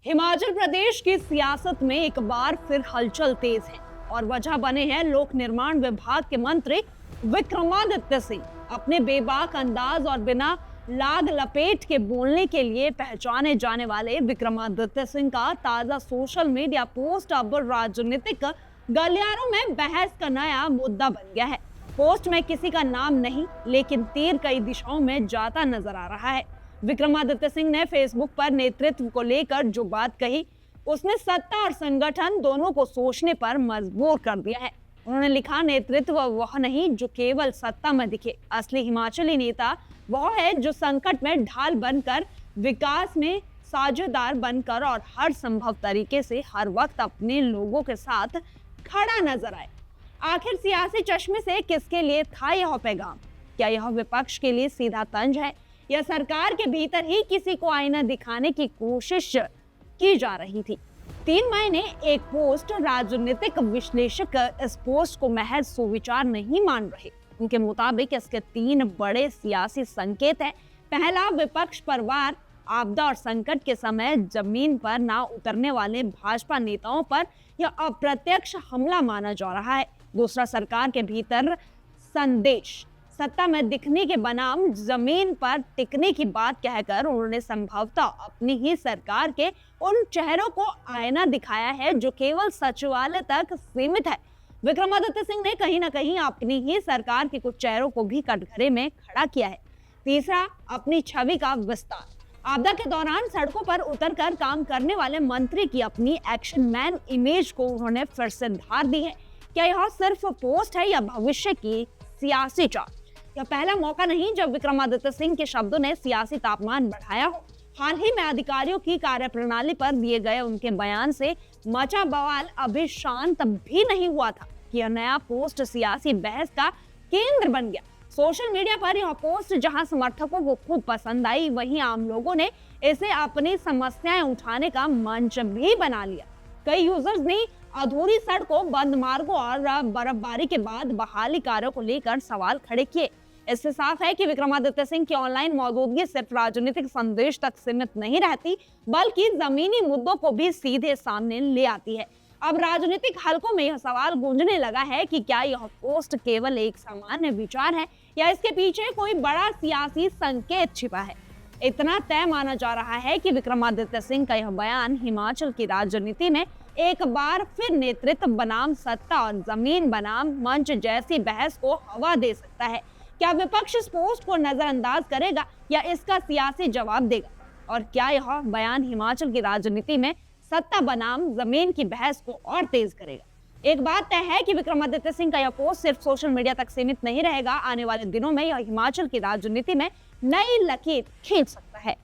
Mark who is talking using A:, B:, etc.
A: हिमाचल प्रदेश की सियासत में एक बार फिर हलचल तेज है और वजह बने हैं लोक निर्माण विभाग के मंत्री विक्रमादित्य सिंह। अपने बेबाक अंदाज और बिना लाग लपेट के बोलने के लिए पहचाने जाने वाले विक्रमादित्य सिंह का ताजा सोशल मीडिया पोस्ट अब राजनीतिक गलियारों में बहस का नया मुद्दा बन गया है। पोस्ट में किसी का नाम नहीं, लेकिन तीर कई दिशाओं में जाता नजर आ रहा है। विक्रमादित्य सिंह ने फेसबुक पर नेतृत्व को लेकर जो बात कही, उसने सत्ता और संगठन दोनों को सोचने पर मजबूर कर दिया है। उन्होंने लिखा, नेतृत्व वह नहीं जो केवल सत्ता में दिखे, असली हिमाचली नेता वह है जो संकट में ढाल बनकर, विकास में साझेदार बनकर और हर संभव तरीके से हर वक्त अपने लोगों के साथ खड़ा नजर आए। आखिर सियासी चश्मे से किसके लिए था यह पैगाम? क्या यह विपक्ष के लिए सीधा तंज है या सरकार के भीतर ही किसी को आईना दिखाने की कोशिश की जा रही थी? 3 मई ने एक पोस्ट, राजनीतिक विश्लेषक इस पोस्ट को महज सुविचार नहीं मान रहे। उनके मुताबिक इसके 3 बड़े सियासी संकेत हैं। पहला, विपक्ष पर वार, आपदा और संकट के समय जमीन पर ना उतरने वाले भाजपा नेताओं पर यह अप्रत्यक्ष हमला माना जा रहा है। दूसरा, सरकार के भीतर संदेश, सत्ता में दिखने के बनाम जमीन पर टिकने की बात कहकर उन्होंने संभवतः अपनी ही सरकार के उन चेहरों को आईना दिखाया है जो केवल सचिवालय तक सीमित है। विक्रमादित्य सिंह ने कहीं ना कहीं अपनी ही सरकार के कुछ चेहरों को भी कटघरे में खड़ा किया है। तीसरा, अपनी छवि का विस्तार, आपदा के दौरान सड़कों पर उतरकर काम करने वाले मंत्री की अपनी एक्शन मैन इमेज को उन्होंने फिर से धार दी है। क्या यह सिर्फ पोस्ट है या भविष्य की सियासी चाल? यह पहला मौका नहीं जब विक्रमादित्य सिंह के शब्दों ने सियासी तापमान बढ़ाया हो। हाल ही में अधिकारियों की कार्यप्रणाली पर दिए गए उनके बयान से मचा बवाल अभी शांत भी नहीं हुआ था कि यह नया पोस्ट सियासी बहस का केंद्र बन गया। सोशल मीडिया पर यह पोस्ट जहां समर्थकों को खूब पसंद आई, वहीं आम लोगों ने इसे अपनी समस्याएं उठाने का मंच भी बना लिया। कई यूजर्स ने अधूरी सड़कों, बंद मार्गों और बर्फबारी के बाद बहाली कार्यों को लेकर सवाल खड़े किए। इससे साफ है कि विक्रमादित्य सिंह की ऑनलाइन मौजूदगी सिर्फ राजनीतिक संदेश तक सीमित नहीं रहती, बल्कि जमीनी मुद्दों को भी सीधे सामने ले आती है। अब राजनीतिक हलकों में यह सवाल गूंजने लगा है कि क्या यह पोस्ट केवल एक सामान्य विचार है या इसके पीछे कोई बड़ा सियासी संकेत छिपा है। इतना तय माना जा रहा है कि विक्रमादित्य सिंह का यह बयान हिमाचल की राजनीति में एक बार फिर नेतृत्व बनाम सत्ता और जमीन बनाम मंच जैसी बहस को हवा दे सकता है। क्या विपक्ष इस पोस्ट को नजरअंदाज करेगा या इसका सियासी जवाब देगा? और क्या यह बयान हिमाचल की राजनीति में सत्ता बनाम जमीन की बहस को और तेज करेगा? एक बात तय है कि विक्रमादित्य सिंह का यह पोस्ट सिर्फ सोशल मीडिया तक सीमित नहीं रहेगा। आने वाले दिनों में यह हिमाचल की राजनीति में नई लकीर खींच सकता है।